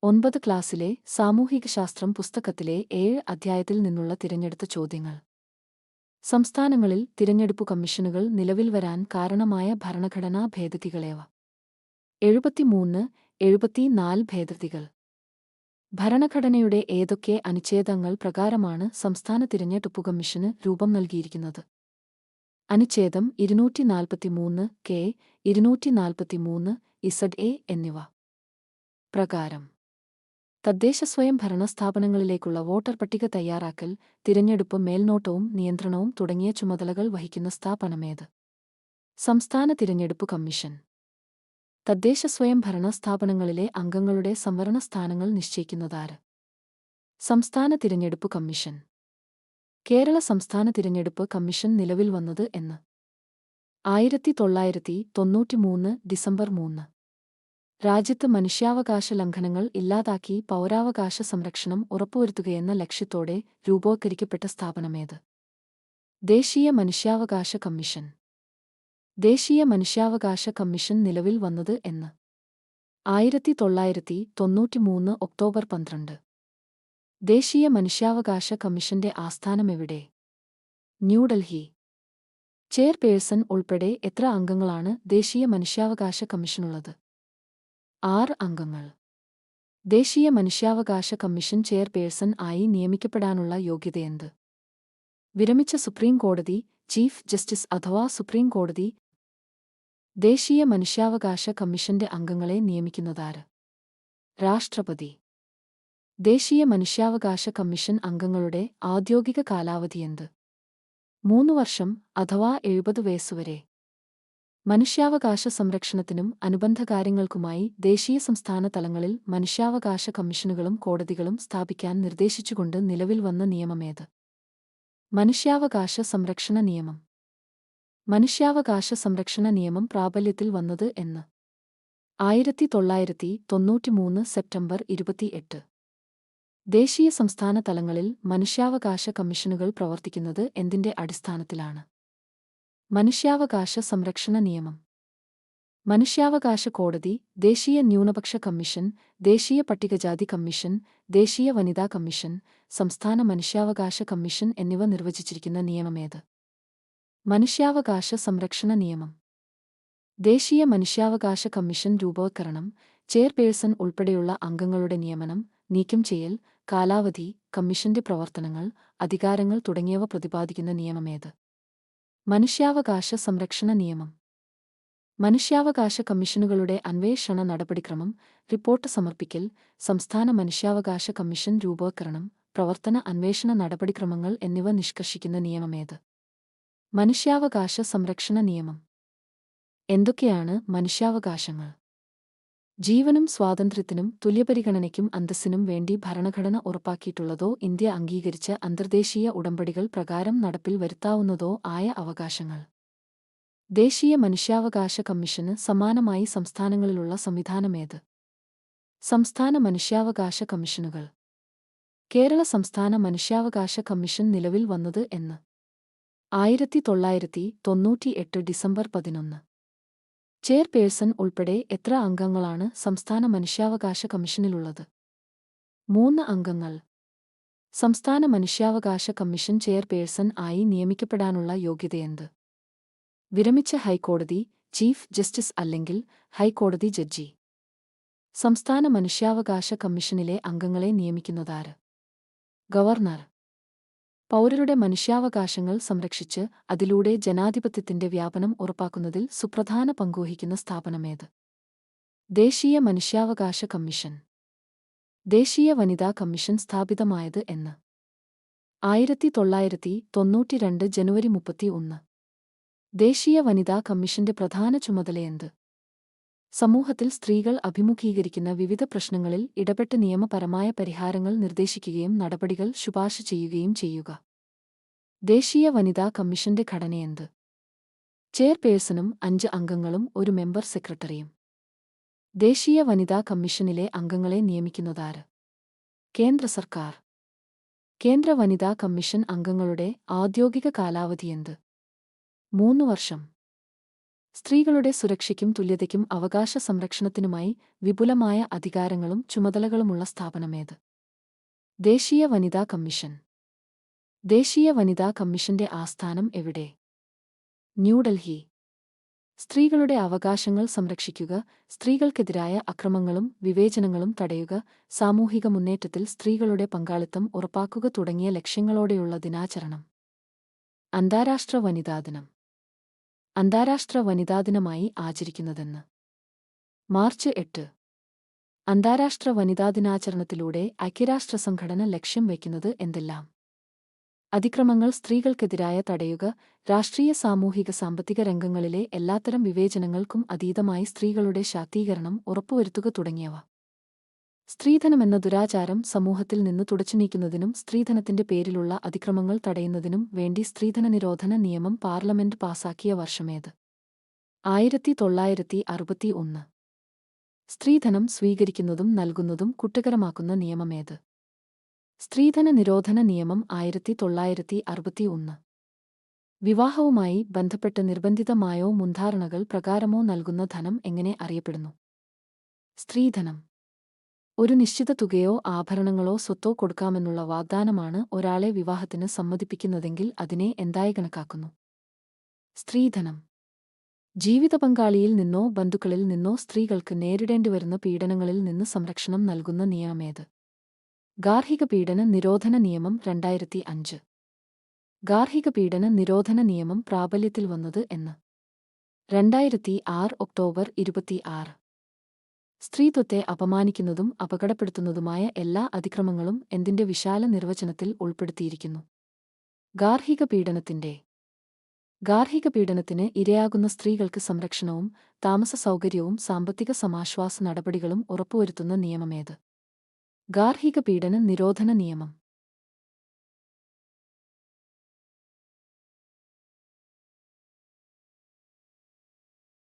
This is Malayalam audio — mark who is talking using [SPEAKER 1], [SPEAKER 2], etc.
[SPEAKER 1] 9 ക്ലാസ്സിലെ സാമൂഹികശാസ്ത്രം പുസ്തകത്തിലെ 7 അധ്യായത്തിൽ നിന്നുള്ള തിരഞ്ഞെടുത്ത ചോദ്യങ്ങൾ. സംസ്ഥാനങ്ങളിൽ തിരഞ്ഞെടുപ്പു കമ്മീഷനുകൾ നിലവിൽ വരാൻ കാരണമായ ഭരണഘടനാ ഭേദഗതികളേവ. 73, 74 ഭേദഗതികൾ. ഭരണഘടനയുടെ ഏതൊക്കെ അനുച്ഛേദങ്ങൾ പ്രകാരമാണ് സംസ്ഥാന തിരഞ്ഞെടുപ്പു കമ്മീഷന് രൂപം നൽകിയിരിക്കുന്നത്? അനുച്ഛേദം 243 കെ, 243 ZA എന്നിവ പ്രകാരം തദ്ദേശസ്വയംഭരണ സ്ഥാപനങ്ങളിലേക്കുള്ള വോട്ടർ പട്ടിക തയ്യാറാക്കൽ, തിരഞ്ഞെടുപ്പ് മേൽനോട്ടവും നിയന്ത്രണവും തുടങ്ങിയ ചുമതലകൾ വഹിക്കുന്ന സ്ഥാപനമേത്? സംസ്ഥാന തിരഞ്ഞെടുപ്പു കമ്മീഷൻ. തദ്ദേശസ്വയംഭരണ സ്ഥാപനങ്ങളിലെ അംഗങ്ങളുടെ സംവരണ സ്ഥാനങ്ങൾ നിശ്ചയിക്കുന്നതാര്? സംസ്ഥാന തിരഞ്ഞെടുപ്പു കമ്മീഷൻ. കേരള സംസ്ഥാന തിരഞ്ഞെടുപ്പ് കമ്മീഷൻ നിലവിൽ വന്നത് എന്ന്? 1993 ഡിസംബർ 3. രാജ്യത്ത് മനുഷ്യാവകാശ ലംഘനങ്ങൾ ഇല്ലാതാക്കി പൗരാവകാശ സംരക്ഷണം ഉറപ്പുവരുത്തുകയെന്ന ലക്ഷ്യത്തോടെ രൂപവത്കരിക്കപ്പെട്ട സ്ഥാപനമേത്? ദേശീയ മനുഷ്യാവകാശ കമ്മീഷൻ. ദേശീയ മനുഷ്യാവകാശ കമ്മീഷൻ നിലവിൽ വന്നത് എന്ന്? 1993 ഒക്ടോബർ 12. ദേശീയ മനുഷ്യാവകാശ കമ്മീഷന്റെ ആസ്ഥാനമെവിടെ? ന്യൂഡൽഹി. ചെയർപേഴ്സൺ ഉൾപ്പെടെ എത്ര അംഗങ്ങളാണ് ദേശീയ മനുഷ്യാവകാശ കമ്മീഷനുള്ളത്? 6 അംഗങ്ങൾ. ദേശീയ മനുഷ്യാവകാശ കമ്മീഷൻ ചെയർപേഴ്സൺ ആയി നിയമിക്കപ്പെടാനുള്ള യോഗ്യതയെന്ത്? വിരമിച്ച സുപ്രീം കോടതി ചീഫ് ജസ്റ്റിസ് അഥവാ സുപ്രീം കോടതി. ദേശീയ മനുഷ്യാവകാശ കമ്മീഷന്റെ അംഗങ്ങളെ നിയമിക്കുന്നതാര്? രാഷ്ട്രപതി. ദേശീയ മനുഷ്യാവകാശ കമ്മീഷൻ അംഗങ്ങളുടെ ഔദ്യോഗിക കാലാവധിയെന്ത്? 3 വർഷം അഥവാ 70 വയസ്സുവരെ. മനുഷ്യാവകാശ സംരക്ഷണത്തിനും അനുബന്ധ കാര്യങ്ങൾക്കുമായി ദേശീയ സംസ്ഥാന തലങ്ങളിൽ മനുഷ്യാവകാശ കമ്മീഷനുകളും കോടതികളും സ്ഥാപിക്കാൻ നിർദ്ദേശിച്ചുകൊണ്ട് നിലവിൽ വന്ന നിയമമേത്? മനുഷ്യാവകാശ സംരക്ഷണ നിയമം. മനുഷ്യാവകാശ സംരക്ഷണ നിയമം പ്രാബല്യത്തിൽ വന്നത് എന്ന്? 1993 സെപ്റ്റംബർ 28. ദേശീയ സംസ്ഥാന തലങ്ങളിൽ മനുഷ്യാവകാശ കമ്മീഷനുകൾ പ്രവർത്തിക്കുന്നത് എന്തിന്റെ അടിസ്ഥാനത്തിലാണ്? മനുഷ്യാവകാശ സംരക്ഷണ നിയമം. മനുഷ്യാവകാശ കോടതി, ദേശീയ ന്യൂനപക്ഷ കമ്മീഷൻ, ദേശീയ പട്ടികജാതി കമ്മീഷൻ, ദേശീയ വനിതാ കമ്മീഷൻ, സംസ്ഥാന മനുഷ്യാവകാശ കമ്മീഷൻ എന്നിവ നിർവചിച്ചിരിക്കുന്ന നിയമമേത്? മനുഷ്യാവകാശ സംരക്ഷണ നിയമം. ദേശീയ മനുഷ്യാവകാശ കമ്മീഷൻ രൂപവത്കരണം, ചെയർപേഴ്സൺ ഉൾപ്പെടെയുള്ള അംഗങ്ങളുടെ നിയമനം, നീക്കം ചെയ്യൽ, കാലാവധി, കമ്മീഷന്റെ പ്രവർത്തനങ്ങൾ, അധികാരങ്ങൾ തുടങ്ങിയവ പ്രതിപാദിക്കുന്ന നിയമമേത്? മനുഷ്യാവകാശ സംരക്ഷണ നിയമം. മനുഷ്യാവകാശ കമ്മീഷനുകളുടെ അന്വേഷണ നടപടിക്രമം, റിപ്പോർട്ട് സമർപ്പിക്കൽ, സംസ്ഥാന മനുഷ്യാവകാശ കമ്മീഷൻ രൂപവത്കരണം, പ്രവർത്തന അന്വേഷണ നടപടിക്രമങ്ങൾ എന്നിവ നിഷ്കർഷിക്കുന്ന നിയമമേത്? മനുഷ്യാവകാശ സംരക്ഷണ നിയമം. എന്തൊക്കെയാണ് മനുഷ്യാവകാശങ്ങൾ? ജീവനും സ്വാതന്ത്ര്യത്തിനും തുല്യപരിഗണനയ്ക്കും അന്തസ്സിനും വേണ്ടി ഭരണഘടന ഉറപ്പാക്കിയിട്ടുള്ളതോ ഇന്ത്യ അംഗീകരിച്ച അന്തർദേശീയ ഉടമ്പടികൾ പ്രകാരം നടപ്പിൽ വരുത്താവുന്നതോ ആയ അവകാശങ്ങൾ. ദേശീയ മനുഷ്യാവകാശ കമ്മീഷന് സമാനമായി സംസ്ഥാനങ്ങളിലുള്ള സംവിധാനമേത്? സംസ്ഥാന മനുഷ്യാവകാശ കമ്മീഷനുകൾ. കേരള സംസ്ഥാന മനുഷ്യാവകാശ കമ്മീഷൻ നിലവിൽ വന്നത് എന്ന്? 1998 ഡിസംബർ 11. ചെയർപേഴ്സൺ ഉൾപ്പെടെ എത്ര അംഗങ്ങളാണ് സംസ്ഥാന മനുഷ്യാവകാശ കമ്മീഷനിലുള്ളത്? 3 അംഗങ്ങൾ. സംസ്ഥാന മനുഷ്യാവകാശ കമ്മീഷൻ ചെയർപേഴ്സൺ ആയി നിയമിക്കപ്പെടാനുള്ള യോഗ്യതയെന്ത്? വിരമിച്ച ഹൈക്കോടതി ചീഫ് ജസ്റ്റിസ് അല്ലെങ്കിൽ ഹൈക്കോടതി ജഡ്ജി. സംസ്ഥാന മനുഷ്യാവകാശ കമ്മീഷനിലെ അംഗങ്ങളെ നിയമിക്കുന്നതാര്? ഗവർണർ. പൗരരുടെ മനുഷ്യാവകാശങ്ങൾ സംരക്ഷിച്ച് അതിലൂടെ ജനാധിപത്യത്തിന്റെ വ്യാപനം ഉറപ്പാക്കുന്നതിൽ സുപ്രധാന പങ്കുവഹിക്കുന്ന സ്ഥാപനമേത്? ദേശീയ മനുഷ്യാവകാശ കമ്മീഷൻ. ദേശീയ വനിതാ കമ്മീഷൻ സ്ഥാപിതമായത് എന്ന്? 1992 ജനുവരി 31. ദേശീയ വനിതാ കമ്മീഷന്റെ പ്രധാന ചുമതലയെന്ത്? സമൂഹത്തിൽ സ്ത്രീകൾ അഭിമുഖീകരിക്കുന്ന വിവിധ പ്രശ്നങ്ങളിൽ ഇടപെട്ട് നിയമപരമായ പരിഹാരങ്ങൾ നിർദ്ദേശിക്കുകയും നടപടികൾ ശുപാർശ ചെയ്യുകയും ചെയ്യുക. ദേശീയ വനിതാ കമ്മീഷന്റെ ഘടനയെന്ത്? ചെയർപേഴ്സണും 5 അംഗങ്ങളും ഒരു മെമ്പർ സെക്രട്ടറിയും. ദേശീയ വനിതാ കമ്മീഷനിലെ അംഗങ്ങളെ നിയമിക്കുന്നതാര്? കേന്ദ്ര സർക്കാർ. കേന്ദ്ര വനിതാ കമ്മീഷൻ അംഗങ്ങളുടെ ഔദ്യോഗിക കാലാവധിയെന്ത്? 3 വർഷം. സ്ത്രീകളുടെ സുരക്ഷയ്ക്കും തുല്യതയ്ക്കും അവകാശ സംരക്ഷണത്തിനുമായി വിപുലമായ അധികാരങ്ങളും ചുമതലകളുമുള്ള സ്ഥാപനമേത്? ദേശീയ വനിതാ കമ്മീഷൻ. ദേശീയ വനിതാ കമ്മീഷന്റെ ആസ്ഥാനം എവിടെ? ന്യൂഡൽഹി. സ്ത്രീകളുടെ അവകാശങ്ങൾ സംരക്ഷിക്കുക, സ്ത്രീകൾക്കെതിരായ അക്രമങ്ങളും വിവേചനങ്ങളും തടയുക, സാമൂഹിക മുന്നേറ്റത്തിൽ സ്ത്രീകളുടെ പങ്കാളിത്തം ഉറപ്പാക്കുക തുടങ്ങിയ ലക്ഷ്യങ്ങളോടെയുള്ള ദിനാചരണം. അന്താരാഷ്ട്ര വനിതാ ദിനം. അന്താരാഷ്ട്ര വനിതാ ദിനമായി ആചരിക്കുന്നതെന്ന്? മാർച്ച് 8. അന്താരാഷ്ട്ര വനിതാ ദിനാചരണത്തിലൂടെ ഐക്യരാഷ്ട്രസംഘടന ലക്ഷ്യം വയ്ക്കുന്നത് എന്തെല്ലാം? അതിക്രമങ്ങൾ സ്ത്രീകൾക്കെതിരായ തടയുക, രാഷ്ട്രീയ സാമൂഹിക സാമ്പത്തിക രംഗങ്ങളിലെ എല്ലാത്തരം വിവേചനങ്ങൾക്കും അതീതമായി സ്ത്രീകളുടെ ശാക്തീകരണം ഉറപ്പുവരുത്തുക തുടങ്ങിയവ. സ്ത്രീധനമെന്ന ദുരാചാരം സമൂഹത്തിൽ നിന്ന് തുടച്ചുനീക്കുന്നതിനും സ്ത്രീധനത്തിന്റെ പേരിലുള്ള അതിക്രമങ്ങൾ തടയുന്നതിനും വേണ്ടി സ്ത്രീധന നിരോധന നിയമം പാർലമെന്റ് പാസാക്കിയ വർഷമേത്? 1961. സ്ത്രീധനം സ്വീകരിക്കുന്നതും നൽകുന്നതും കുറ്റകരമാക്കുന്ന നിയമമേത്? സ്ത്രീധന നിരോധന നിയമം 1961. വിവാഹവുമായി ബന്ധപ്പെട്ട് നിർബന്ധിതമായോ മുൻധാരണകൾ പ്രകാരമോ നൽകുന്ന ധനം എങ്ങനെ അറിയപ്പെടുന്നു? സ്ത്രീധനം. ഒരു നിശ്ചിത തുകയോ ആഭരണങ്ങളോ സ്വത്തോ കൊടുക്കാമെന്നുള്ള വാഗ്ദാനമാണ് ഒരാളെ വിവാഹത്തിന് സമ്മതിപ്പിക്കുന്നതെങ്കിൽ അതിനെ എന്തായി കണക്കാക്കുന്നു? സ്ത്രീധനം. ജീവിത പങ്കാളിയിൽ നിന്നോ ബന്ധുക്കളിൽ നിന്നോ സ്ത്രീകൾക്ക് നേരിടേണ്ടിവരുന്ന പീഡനങ്ങളിൽ നിന്ന് സംരക്ഷണം നൽകുന്ന നിയമമേത്? ഗാർഹിക പീഡന നിരോധന നിയമം 2005. ഗാർഹിക പീഡന നിരോധന നിയമം പ്രാബല്യത്തിൽ വന്നത് എന്ന്? 2006 ഒക്ടോബർ 26. സ്ത്രീത്വത്തെ അപമാനിക്കുന്നതും അപകടപ്പെടുത്തുന്നതുമായ എല്ലാ അതിക്രമങ്ങളും എന്തിന്റെ വിശാല നിർവചനത്തിൽ ഉൾപ്പെടുത്തിയിരിക്കുന്നു? ഗാർഹിക പീഡനത്തിന്റെ. ഗാർഹിക പീഡനത്തിന് ഇരയാകുന്ന സ്ത്രീകൾക്ക് സംരക്ഷണവും താമസ സൗകര്യവും സാമ്പത്തിക സമാശ്വാസ നടപടികളും ഉറപ്പുവരുത്തുന്ന നിയമമേത്? ഗാർഹിക പീഡന നിരോധന നിയമം.